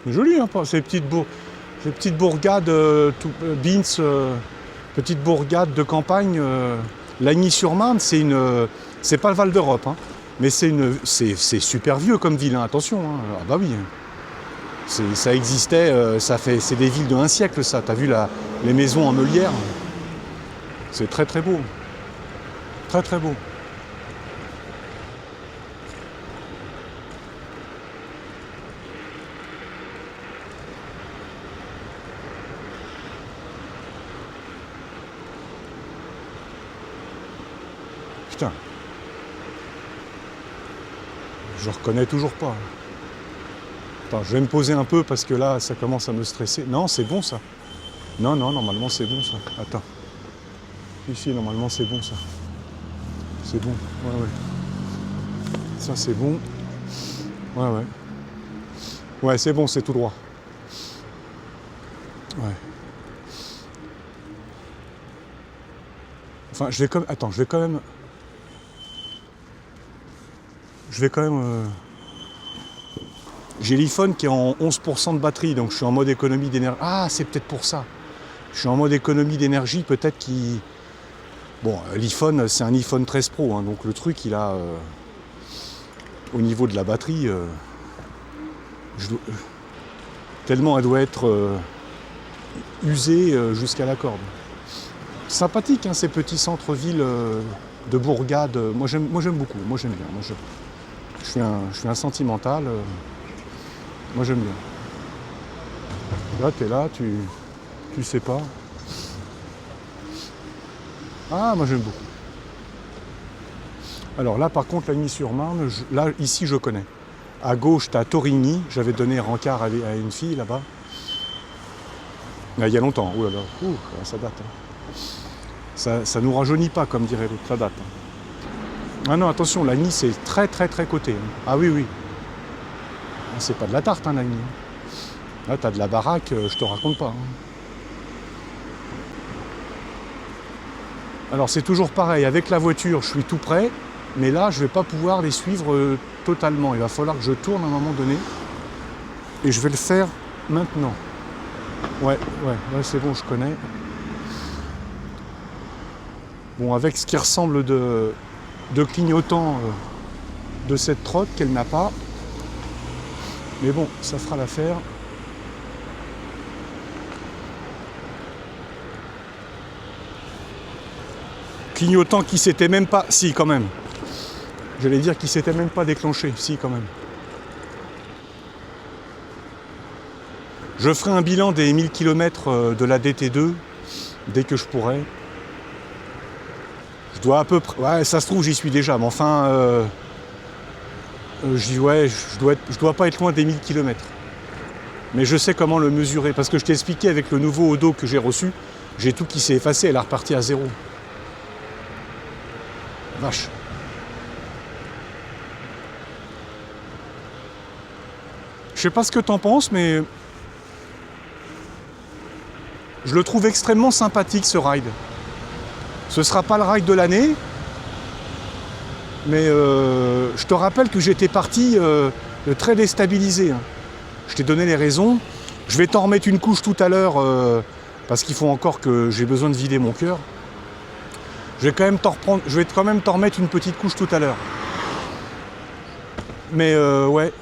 Joli, hein, ces petites bourgades, Binz, petite bourgade de campagne. Lagny-sur-Marne, c'est pas le Val d'Europe, hein, mais c'est super vieux comme ville, hein, attention. Hein. Ah bah oui. Ça existait, c'est des villes de 1 siècle, ça. T'as vu les maisons en meulière? C'est très très beau. Très très beau. Putain. Je reconnais toujours pas. Attends, je vais me poser un peu parce que là, ça commence à me stresser. Non, c'est bon ça. Non, normalement c'est bon ça. Attends. Ici, normalement c'est bon ça. C'est bon. Ouais. Ça c'est bon. Ouais. Ouais, c'est bon, c'est tout droit. Ouais. Enfin, je vais quand même... J'ai l'iPhone qui est en 11% de batterie, donc je suis en mode économie d'énergie. Ah, c'est peut-être pour ça. Je suis en mode économie d'énergie, peut-être qui... Bon, l'iPhone, c'est un iPhone 13 Pro, hein, donc le truc, il a... au niveau de la batterie, tellement elle doit être usée jusqu'à la corde. Sympathique, hein, ces petits centres-villes de bourgades. Moi, j'aime beaucoup. Moi, j'aime bien. Je suis un sentimental. Moi, j'aime bien. Là, t'es là, tu sais pas. Ah, moi, j'aime beaucoup. Alors là, par contre, Lagny-sur-Marne, là, ici, je connais. À gauche, t'as Torigny. J'avais donné rencard à une fille là-bas. Il y a longtemps. Ouh là là. Ouh, ça date. Hein. Ça nous rajeunit pas, comme dirait l'autre. Ça date. Hein. Ah non, attention, Lagny, c'est très, très, très coté. Hein. Ah oui. C'est pas de la tarte, hein, Lagny. Là, t'as de la baraque, je te raconte pas. Hein. Alors, c'est toujours pareil. Avec la voiture, je suis tout près. Mais là, je vais pas pouvoir les suivre totalement. Il va falloir que je tourne à un moment donné. Et je vais le faire maintenant. Ouais, c'est bon, je connais. Bon, avec ce qui ressemble de clignotant de cette trotte qu'elle n'a pas. Mais bon, ça fera l'affaire. Clignotant qui s'était même pas... Si, quand même. J'allais dire qu'il s'était même pas déclenché. Si, quand même. Je ferai un bilan des 1000 km de la DT2 dès que je pourrai. Je dois à peu près... Ouais, ça se trouve, j'y suis déjà. Mais enfin, je dois pas être loin des 1000 km. Mais je sais comment le mesurer. Parce que je t'ai expliqué avec le nouveau Odo que j'ai reçu, j'ai tout qui s'est effacé. Elle est repartie à 0. Vache. Je sais pas ce que t'en penses, mais je le trouve extrêmement sympathique, ce ride. Ce sera pas le ride de l'année, mais je te rappelle que j'étais parti très déstabilisé. Hein. Je t'ai donné les raisons. Je vais t'en remettre une couche tout à l'heure, parce qu'il faut encore que j'ai besoin de vider mon cœur. Je vais quand même t'en remettre une petite couche tout à l'heure. Mais ouais.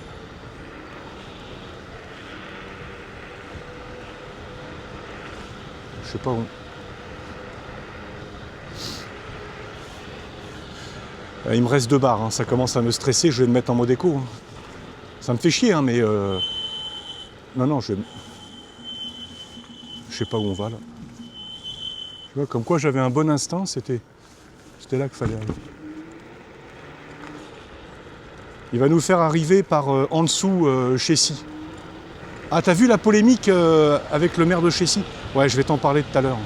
Je sais pas où. Il me reste 2 barres, hein. Ça commence à me stresser, je vais me mettre en mode écho. Hein. Ça me fait chier, hein, mais... Non, je sais pas où on va, là. Tu vois, comme quoi j'avais un bon instinct, c'était là qu'il fallait aller. Il va nous faire arriver par en dessous Chessy. Ah, t'as vu la polémique avec le maire de Chessy? Ouais, je vais t'en parler tout à l'heure.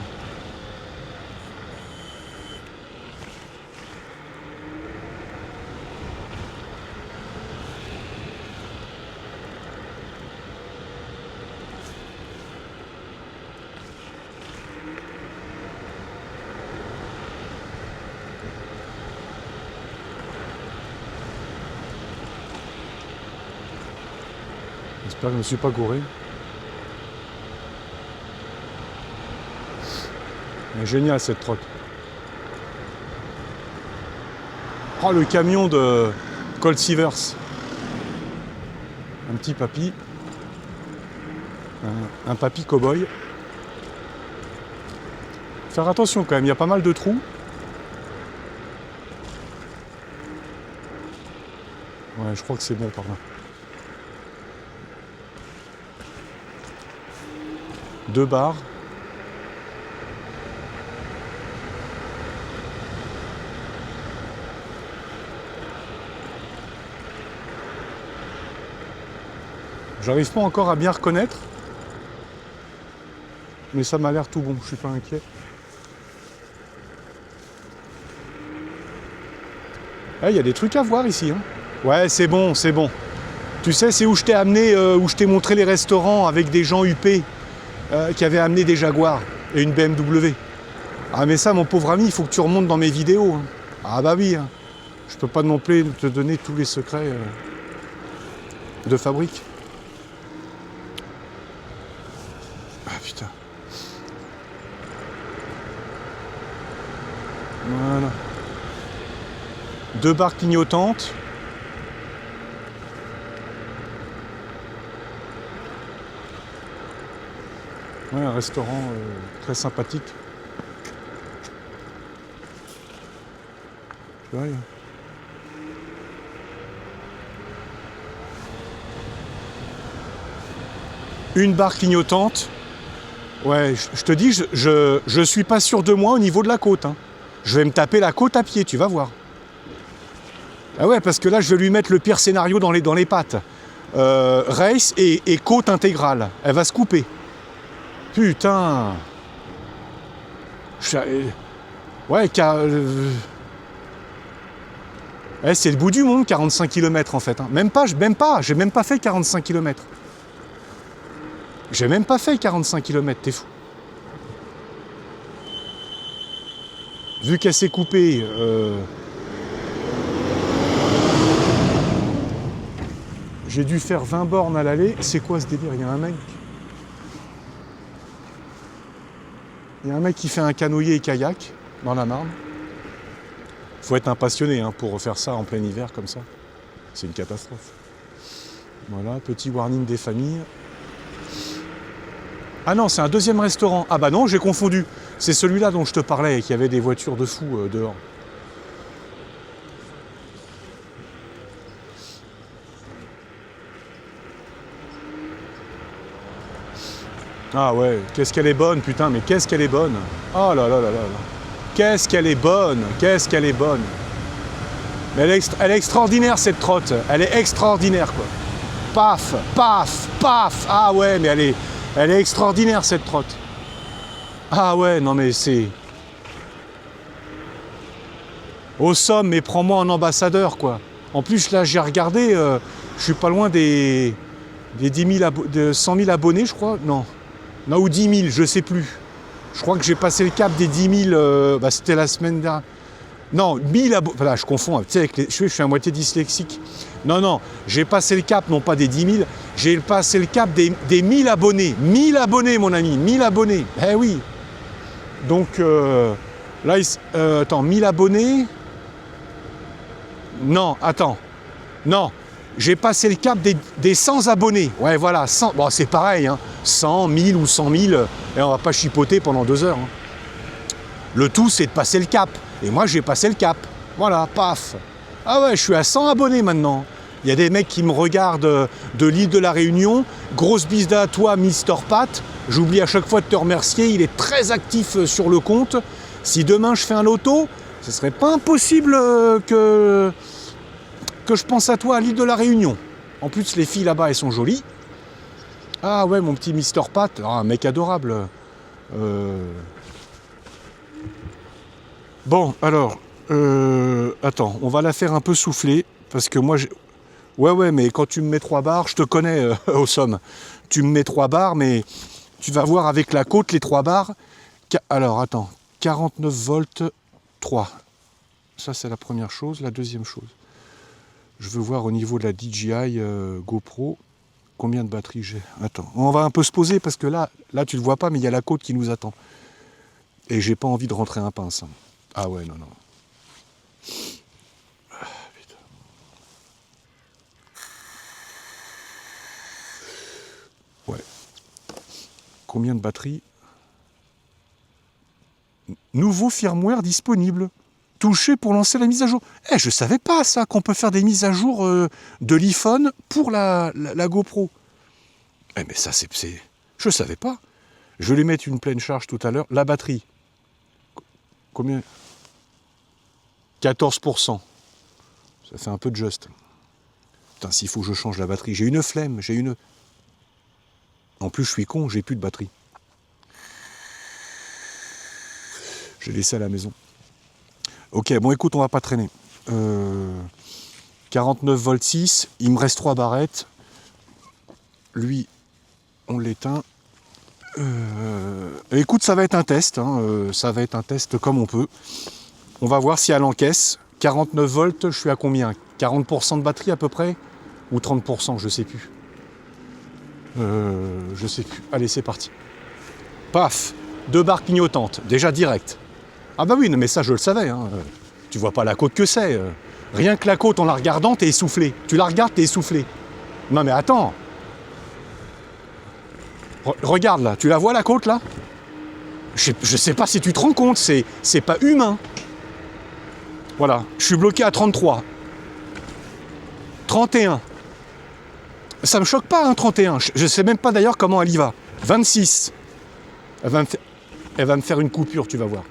J'espère que je ne me suis pas gouré. Elle est géniale cette trotte. Oh, le camion de Colt Sievers. Un petit papy. Un papy cow-boy. Faire attention quand même, il y a pas mal de trous. Ouais, je crois que c'est bon par là. Deux barres. J'arrive pas encore à bien reconnaître. Mais ça m'a l'air tout bon, je suis pas inquiet. Il y a des trucs à voir ici. Hein. Ouais, c'est bon, c'est bon. Tu sais, c'est où je t'ai amené, où je t'ai montré les restaurants avec des gens huppés qui avaient amené des Jaguars et une BMW. Ah mais ça, mon pauvre ami, il faut que tu remontes dans mes vidéos. Hein. Ah bah oui, hein. Je peux pas non plus te donner tous les secrets de fabrique. Ah putain. Voilà. Deux barres clignotantes. Ouais, un restaurant très sympathique. Ouais. Une barre clignotante. Ouais, je te dis, je suis pas sûr de moi au niveau de la côte. Hein. Je vais me taper la côte à pied, tu vas voir. Ah ouais, parce que là, je vais lui mettre le pire scénario dans les pattes. Race et côte intégrale. Elle va se couper. Putain. Ouais, c'est le bout du monde, 45 km en fait. Hein. Même pas, j'ai même pas fait 45 km. J'ai même pas fait 45 km, t'es fou. Vu qu'elle s'est coupée, j'ai dû faire 20 bornes à l'aller. C'est quoi ce délire? Il y a un mec. Il y a un mec qui fait un canoë et kayak dans la Marne. Faut être un passionné hein, pour faire ça en plein hiver comme ça. C'est une catastrophe. Voilà, petit warning des familles. Ah non, c'est un deuxième restaurant. Ah bah non, j'ai confondu. C'est celui-là dont je te parlais et qui avait des voitures de fous dehors. Ah ouais, qu'est-ce qu'elle est bonne, putain, mais qu'est-ce qu'elle est bonne. Oh là là là là là. Qu'est-ce qu'elle est bonne, qu'est-ce qu'elle est bonne. Mais elle est extraordinaire cette trotte, elle est extraordinaire quoi. Paf, paf, paf. Ah ouais, mais elle est extraordinaire cette trotte. Ah ouais, non mais c'est... Au somme, mais prends-moi en ambassadeur quoi. En plus là j'ai regardé, je suis pas loin des 10 000 de 100 000 abonnés je crois, non. Non, ou 10 000, je sais plus. Je crois que j'ai passé le cap des 10 000, c'était la semaine dernière. Non, 1000 abonnés, voilà, je confonds, tu sais, avec je suis à moitié dyslexique. Non, j'ai passé le cap, non pas des 10 000, j'ai passé le cap des 1000 abonnés. 1000 abonnés, mon ami, 1000 abonnés. Eh oui. Donc, là, attends, 1000 abonnés. Non, attends. Non, j'ai passé le cap des 100 abonnés. Ouais, voilà, 100. Bon, c'est pareil, hein. 100, 1000 ou 100 000, et on va pas chipoter pendant 2 heures. Hein. Le tout, c'est de passer le cap. Et moi, j'ai passé le cap. Voilà, paf. Ah ouais, je suis à 100 abonnés maintenant. Il y a des mecs qui me regardent de l'île de la Réunion. Grosse bise à toi, Mister Pat. J'oublie à chaque fois de te remercier. Il est très actif sur le compte. Si demain, je fais un loto, ce serait pas impossible que je pense à toi à l'île de la Réunion. En plus, les filles là-bas, elles sont jolies. Ah ouais, mon petit Mister Pat, un mec adorable. Bon, alors, attends, on va la faire un peu souffler, parce que moi, ouais, mais quand tu me mets 3 barres, je te connais, au somme. Tu me mets 3 barres, mais tu vas voir avec la côte, les 3 barres. Alors, attends, 49 volts, 3. Ça, c'est la première chose. La deuxième chose, je veux voir au niveau de la DJI GoPro. Combien de batteries j'ai? Attends, on va un peu se poser parce que là tu le vois pas, mais il y a la côte qui nous attend. Et j'ai pas envie de rentrer un pince. Ah ouais, non. Ah, putain. Ouais. Combien de batteries? Nouveau firmware disponible. Toucher pour lancer la mise à jour. Je savais pas ça, qu'on peut faire des mises à jour de l'iPhone pour la GoPro. Mais ça, je savais pas. Je vais mettre une pleine charge tout à l'heure. La batterie. Combien? 14%. Ça fait un peu de juste. Putain, s'il faut que je change la batterie. J'ai une flemme, En plus, je suis con, j'ai plus de batterie. J'ai laissé à la maison. Ok, bon écoute, on va pas traîner. 49 volts 6, il me reste 3 barrettes. Lui, on l'éteint. Écoute, ça va être un test. Ça va être un test comme on peut. On va voir si elle encaisse. 49 volts, je suis à combien? 40% de batterie à peu près? Ou 30%, je sais plus. Je sais plus. Allez, c'est parti. Paf! 2 barres clignotantes, déjà direct. Ah bah oui, mais ça je le savais. Tu vois pas la côte que c'est. Rien que la côte en la regardant, t'es essoufflé. Tu la regardes, t'es essoufflé. Non mais attends. Regarde là, tu la vois la côte là? Je sais pas si tu te rends compte, c'est pas humain. Voilà, je suis bloqué à 33. 31. Ça me choque pas, 31. Je sais même pas d'ailleurs comment elle y va. 26. Elle va me faire une coupure, tu vas voir.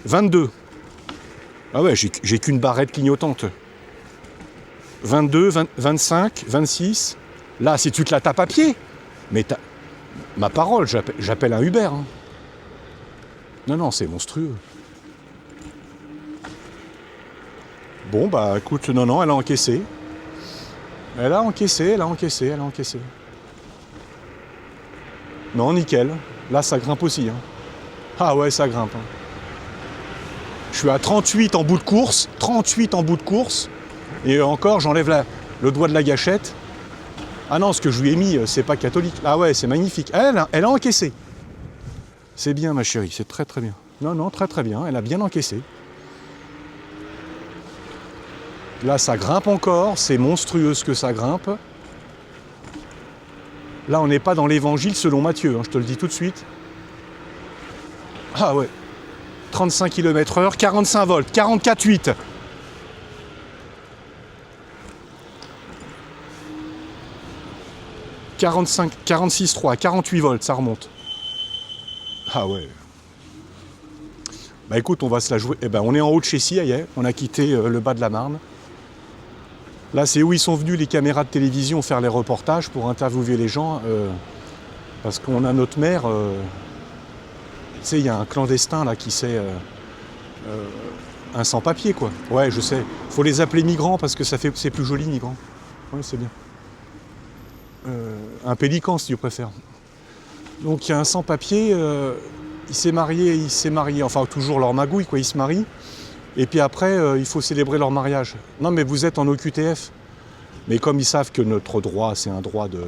22. Ah ouais, j'ai qu'une barrette clignotante. 22, 25, 26. Là, si tu te la tapes à pied, mais ma parole, j'appelle un Uber. Non, c'est monstrueux. Bon, bah écoute, non, elle a encaissé. Elle a encaissé. Non, nickel. Là, ça grimpe aussi. Ah ouais, ça grimpe. Je suis à 38 en bout de course. Et encore, j'enlève le doigt de la gâchette. Ah non, ce que je lui ai mis, c'est pas catholique. Ah ouais, c'est magnifique. Elle a encaissé. C'est bien, ma chérie, c'est très très bien. Non, très bien, elle a bien encaissé. Là, ça grimpe encore, c'est monstrueux ce que ça grimpe. Là, on n'est pas dans l'évangile selon Matthieu, je te le dis tout de suite. Ah ouais. 35 km/h, 45 volts, 44,8. « 46,3, 48 volts, ça remonte. Ah ouais. Bah écoute, on va se la jouer. On est en haut de chez Siaillet, on a quitté le bas de la Marne. Là, c'est où ils sont venus les caméras de télévision faire les reportages pour interviewer les gens. Parce qu'on a notre maire. Tu sais, il y a un clandestin là qui sait. Un sans-papier, quoi. Ouais, je sais. Faut les appeler migrants parce que c'est plus joli, migrants. Ouais, c'est bien. Un pélican, si tu préfères. Donc, il y a un sans-papier. Il s'est marié. Enfin, toujours leur magouille, quoi. Ils se marient. Et puis après, il faut célébrer leur mariage. Non, mais vous êtes en OQTF. Mais comme ils savent que notre droit, c'est un droit de...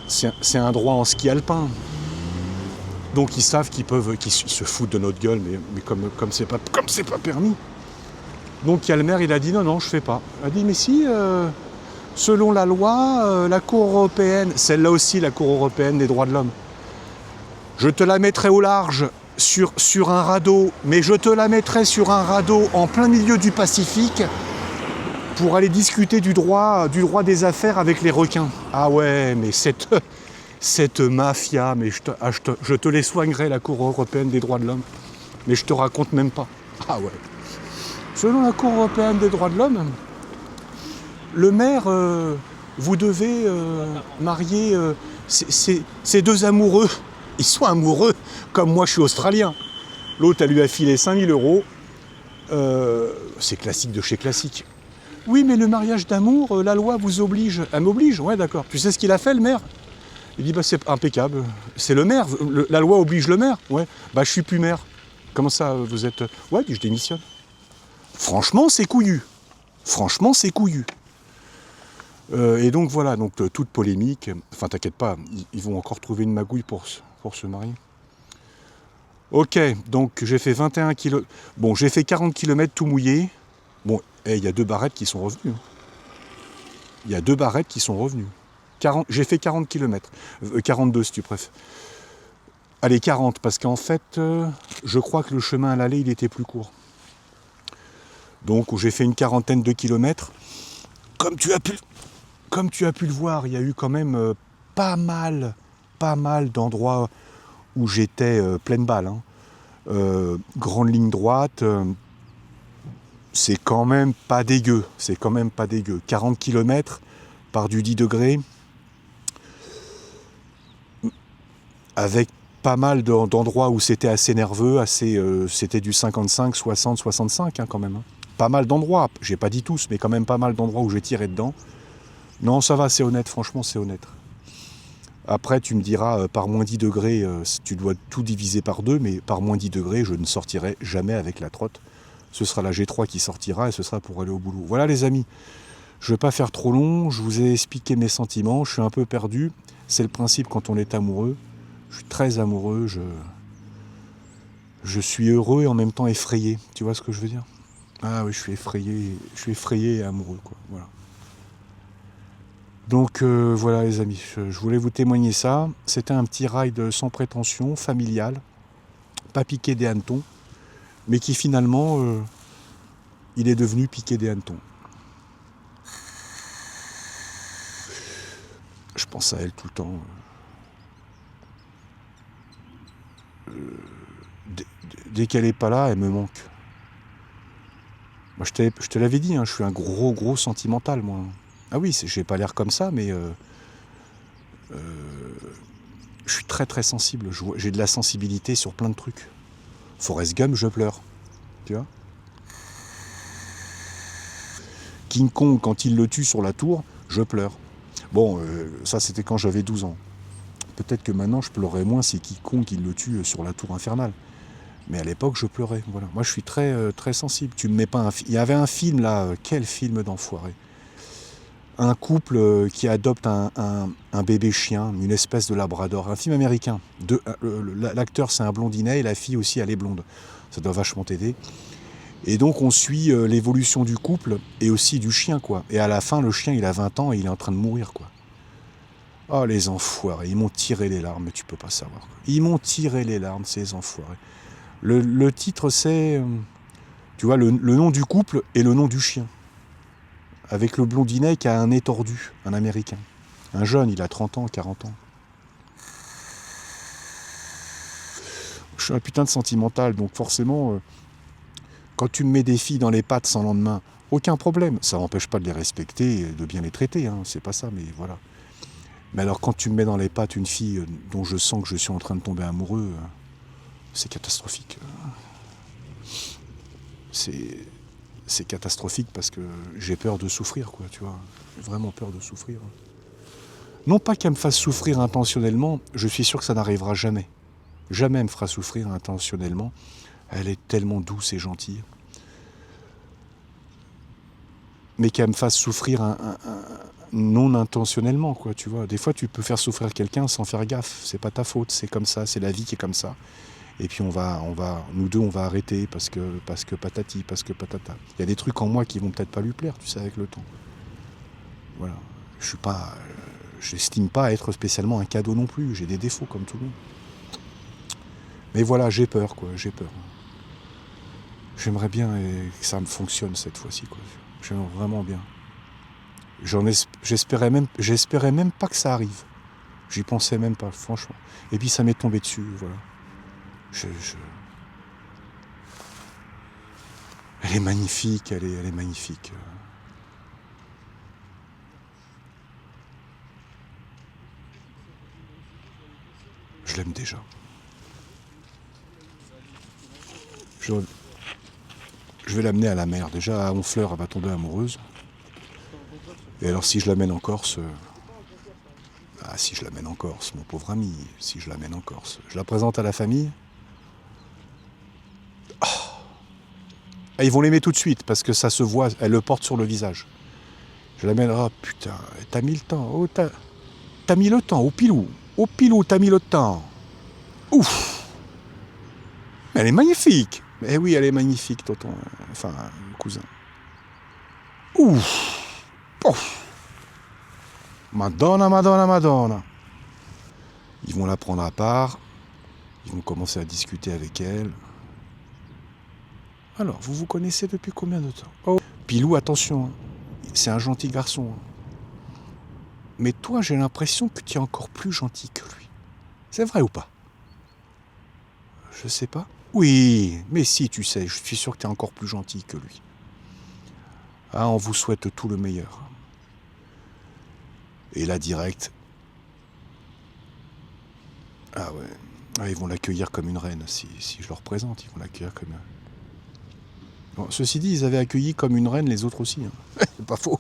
C'est un droit en ski alpin. Donc ils savent qu'ils se foutent de notre gueule, mais comme c'est pas permis. Donc il y a le maire, il a dit non, je fais pas. Il a dit mais si, selon la loi, la Cour européenne, celle-là aussi, la Cour européenne des droits de l'homme, je te la mettrai au large sur un radeau, mais je te la mettrai sur un radeau en plein milieu du Pacifique pour aller discuter du droit des affaires avec les requins. Ah ouais, mais cette mafia, mais je te les soignerai, la Cour européenne des droits de l'homme. Mais je te raconte même pas. Ah ouais. Selon la Cour européenne des droits de l'homme, le maire, vous devez marier ces deux amoureux. Ils sont amoureux, comme moi je suis australien. L'autre, elle lui a filé 5 000 €. C'est classique de chez classique. Oui, mais le mariage d'amour, la loi vous oblige. Elle m'oblige, ouais, d'accord. Tu sais ce qu'il a fait, le maire? Il dit, c'est impeccable. C'est le maire, la loi oblige le maire. Ouais, je suis plus maire. Comment ça, vous êtes... Ouais, je démissionne. Franchement, c'est couillu. Et donc voilà, donc toute polémique. Enfin, t'inquiète pas, ils vont encore trouver une magouille pour se marier. Ok, donc j'ai fait 21 km. Bon, j'ai fait 40 km tout mouillé. Bon, il y a 2 barrettes qui sont revenues. Il y a 2 barrettes qui sont revenues. J'ai fait 40 km. 42 si tu préfères. Allez, 40, parce qu'en fait, je crois que le chemin à l'aller, il était plus court. Donc, j'ai fait une quarantaine de kilomètres. Comme tu as pu le voir, il y a eu quand même pas mal d'endroits où j'étais pleine balle. Hein. Grande ligne droite, c'est quand même pas dégueu. 40 km par du 10 degrés, avec pas mal d'endroits où c'était assez nerveux, c'était du 55, 60, 65 hein, quand même. Hein. Pas mal d'endroits, j'ai pas dit tous, mais quand même pas mal d'endroits où j'ai tiré dedans. Non, ça va, c'est honnête, franchement, c'est honnête. Après, tu me diras, par moins 10 degrés, tu dois tout diviser par 2, mais par moins 10 degrés, je ne sortirai jamais avec la trotte. Ce sera la G3 qui sortira et ce sera pour aller au boulot. Voilà les amis, je ne vais pas faire trop long, je vous ai expliqué mes sentiments, je suis un peu perdu. C'est le principe quand on est amoureux. Je suis très amoureux, je suis heureux et en même temps effrayé. Tu vois ce que je veux dire? Ah oui, je suis effrayé et amoureux, quoi. Voilà. Donc voilà les amis, je voulais vous témoigner ça. C'était un petit ride sans prétention, familial, pas piqué des hannetons, mais qui finalement, il est devenu piqué des hannetons. Je pense à elle tout le temps. Dès qu'elle n'est pas là, elle me manque. Moi, je te l'avais dit, hein, je suis un gros sentimental, moi. Ah oui, j'ai pas l'air comme ça, mais je suis très sensible. J'ai de la sensibilité sur plein de trucs. Forrest Gump, je pleure. Tu vois ? King Kong, quand il le tue sur la tour, je pleure. Bon, ça c'était quand j'avais 12 ans. Peut-être que maintenant je pleurerais moins si King Kong il le tue sur la tour infernale. Mais à l'époque, je pleurais. Voilà. Moi, je suis très sensible. Tu me mets pas il y avait un film là, quel film d'enfoiré. Un couple qui adopte un bébé chien, une espèce de labrador, un film américain. L'acteur c'est un blondinet et la fille aussi elle est blonde. Ça doit vachement t'aider. Et donc on suit l'évolution du couple et aussi du chien quoi. Et à la fin le chien il a 20 ans et il est en train de mourir quoi. Oh les enfoirés, ils m'ont tiré les larmes, mais tu peux pas savoir. Quoi. Ils m'ont tiré les larmes ces enfoirés. Le titre c'est, tu vois, le nom du couple et le nom du chien. Avec le blondinet qui a un nez tordu, un américain. Un jeune, il a 30 ans, 40 ans. Je suis un putain de sentimental, donc forcément, quand tu me mets des filles dans les pattes sans lendemain, aucun problème. Ça n'empêche pas de les respecter et de bien les traiter, hein, c'est pas ça, mais voilà. Mais alors quand tu me mets dans les pattes une fille dont je sens que je suis en train de tomber amoureux, c'est catastrophique. C'est catastrophique parce que j'ai peur de souffrir, quoi, tu vois. J'ai vraiment peur de souffrir. Non pas qu'elle me fasse souffrir intentionnellement, je suis sûr que ça n'arrivera jamais. Jamais elle me fera souffrir intentionnellement. Elle est tellement douce et gentille. Mais qu'elle me fasse souffrir non intentionnellement, quoi, tu vois. Des fois, tu peux faire souffrir quelqu'un sans faire gaffe. C'est pas ta faute, c'est comme ça, c'est la vie qui est comme ça. Et puis nous deux, on va arrêter parce que patati, parce que patata. Il y a des trucs en moi qui vont peut-être pas lui plaire, tu sais, avec le temps. Voilà. J'estime pas être spécialement un cadeau non plus. J'ai des défauts comme tout le monde. Mais voilà, j'ai peur, quoi. J'ai peur. J'aimerais bien que ça me fonctionne cette fois-ci, quoi. J'aimerais vraiment bien. J'espérais même pas que ça arrive. J'y pensais même pas, franchement. Et puis ça m'est tombé dessus, voilà. Elle est magnifique, elle est magnifique. Je l'aime déjà. Je vais l'amener à la mer. Déjà, à Honfleur, elle va tomber amoureuse. Et alors, si je l'amène en Corse... si je l'amène en Corse, mon pauvre ami, si je l'amène en Corse. Je la présente à la famille. Ils vont l'aimer tout de suite, parce que ça se voit, elle le porte sur le visage. Je l'amène. Oh putain, t'as mis le temps. Oh, t'as mis le temps, au pilou. Au pilou, t'as mis le temps. Ouf. Elle est magnifique. Eh oui, elle est magnifique, tonton. Enfin, cousin. Ouf. Pouf. Madonna, Madonna, Madonna. Ils vont la prendre à part. Ils vont commencer à discuter avec elle. Alors, vous vous connaissez depuis combien de temps? Oh. Pilou, attention. Hein. C'est un gentil garçon. Hein. Mais toi, j'ai l'impression que tu es encore plus gentil que lui. C'est vrai ou pas? Je sais pas. Oui, mais si, tu sais, je suis sûr que tu es encore plus gentil que lui. Ah, on vous souhaite tout le meilleur. Et là, direct. Ah ouais. Ah, ils vont l'accueillir comme une reine. Si je leur présente, ils vont l'accueillir comme... Bon, ceci dit, ils avaient accueilli comme une reine les autres aussi. Hein. C'est pas faux.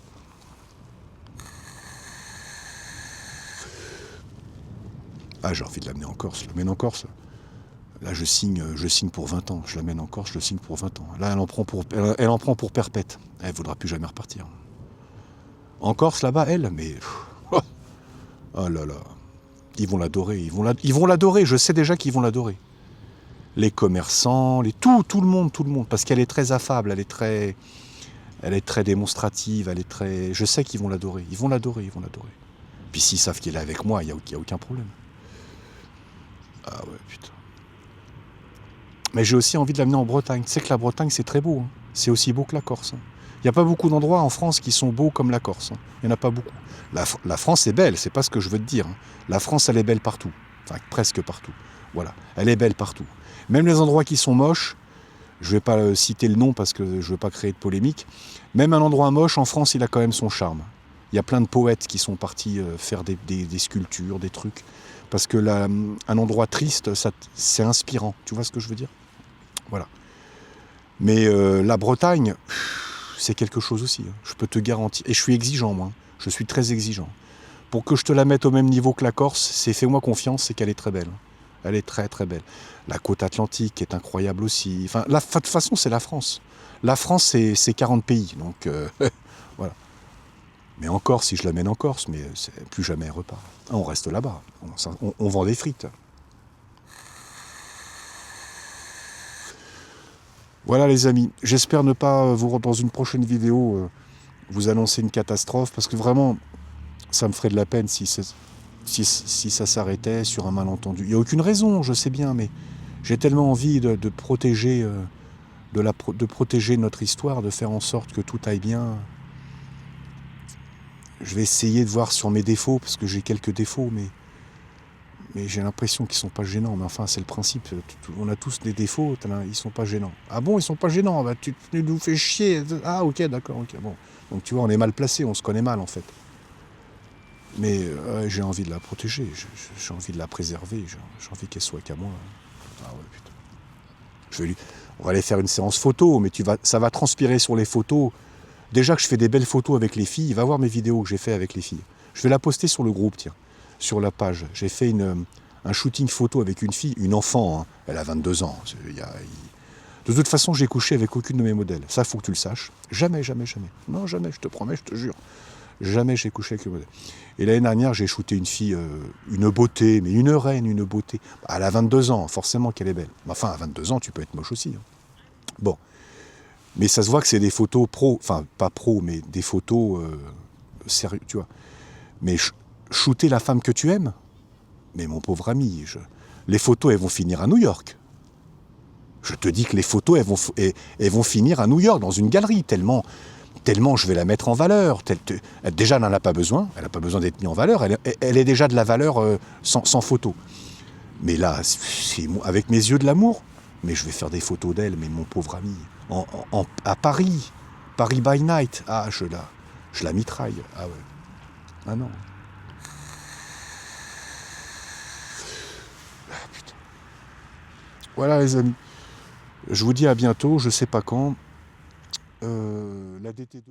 Ah, j'ai envie de l'amener en Corse. Je l'amène en Corse. Là, je signe pour 20 ans. Je l'amène en Corse, je le signe pour 20 ans. Là, elle en prend pour perpète. Elle ne voudra plus jamais repartir. En Corse, là-bas, elle, mais... Oh là là. Ils vont l'adorer. Ils vont l'adorer. Je sais déjà qu'ils vont l'adorer. Les commerçants, tout le monde. Parce qu'elle est très affable, elle est très démonstrative, je sais qu'ils vont l'adorer. Ils vont l'adorer. Puis s'ils savent qu'il est avec moi, il n'y a aucun problème. Ah ouais, putain. Mais j'ai aussi envie de l'amener en Bretagne. Tu sais que la Bretagne, c'est très beau. Hein. C'est aussi beau que la Corse. Hein. Il n'y a pas beaucoup d'endroits en France qui sont beaux comme la Corse. Hein. Il n'y en a pas beaucoup. La France est belle, c'est pas ce que je veux te dire. Hein. La France, elle est belle partout. Enfin, presque partout. Voilà. Elle est belle partout. Même les endroits qui sont moches, je ne vais pas citer le nom parce que je ne veux pas créer de polémique, même un endroit moche, en France, il a quand même son charme. Il y a plein de poètes qui sont partis faire des sculptures, des trucs. Parce que un endroit triste, c'est inspirant. Tu vois ce que je veux dire? Voilà. Mais la Bretagne, c'est quelque chose aussi. Hein. Je peux te garantir. Et je suis exigeant, moi. Je suis très exigeant. Pour que je te la mette au même niveau que la Corse, c'est fais-moi confiance, c'est qu'elle est très belle. Elle est très très belle. La côte atlantique est incroyable aussi. Enfin, de toute façon, c'est la France. La France, c'est 40 pays. Donc, voilà. Mais en Corse, si je l'amène en Corse, mais plus jamais elle repart. On reste là-bas. On vend des frites. Voilà les amis, j'espère ne pas dans une prochaine vidéo vous annoncer une catastrophe, parce que vraiment, ça me ferait de la peine si ça s'arrêtait sur un malentendu. Il n'y a aucune raison, je sais bien, mais j'ai tellement envie de protéger, de protéger notre histoire, de faire en sorte que tout aille bien. Je vais essayer de voir sur mes défauts, parce que j'ai quelques défauts, mais j'ai l'impression qu'ils ne sont pas gênants. Mais enfin, c'est le principe. On a tous des défauts, ils ne sont pas gênants. Ah bon, ils ne sont pas gênants? Bah, tu nous fais chier. Ah ok, d'accord, ok. Bon. Donc tu vois, on est mal placé, on se connaît mal en fait. Mais j'ai envie de la protéger, j'ai envie de la préserver, j'ai envie qu'elle soit qu'à moi. Ah ouais, putain. On va aller faire une séance photo, mais ça va transpirer sur les photos. Déjà que je fais des belles photos avec les filles, va voir mes vidéos que j'ai fait avec les filles. Je vais la poster sur le groupe, tiens. Sur la page. J'ai fait un shooting photo avec une fille, une enfant, hein. Elle a 22 ans. De toute façon, j'ai couché avec aucune de mes modèles. Ça, il faut que tu le saches. Jamais, jamais, jamais. Non, jamais, je te promets, je te jure. Jamais j'ai couché avec le modèle. Et l'année dernière, j'ai shooté une fille, une beauté, mais une reine, une beauté. Elle a 22 ans, forcément qu'elle est belle. Enfin, à 22 ans, tu peux être moche aussi. Hein. Bon. Mais ça se voit que c'est des photos pro, enfin, pas pro, mais des photos sérieuses, tu vois. Mais shooter la femme que tu aimes, mais mon pauvre ami, les photos, elles vont finir à New York. Je te dis que les photos, elles vont finir à New York, dans une galerie, tellement je vais la mettre en valeur. Déjà, elle n'en a pas besoin, elle n'a pas besoin d'être mise en valeur, elle est déjà de la valeur sans photo. Mais là, c'est avec mes yeux de l'amour, mais je vais faire des photos d'elle, mais mon pauvre ami, à Paris by night, ah, je la mitraille, ah ouais, ah non. Putain. Voilà les amis, je vous dis à bientôt, je sais pas quand. La DT2...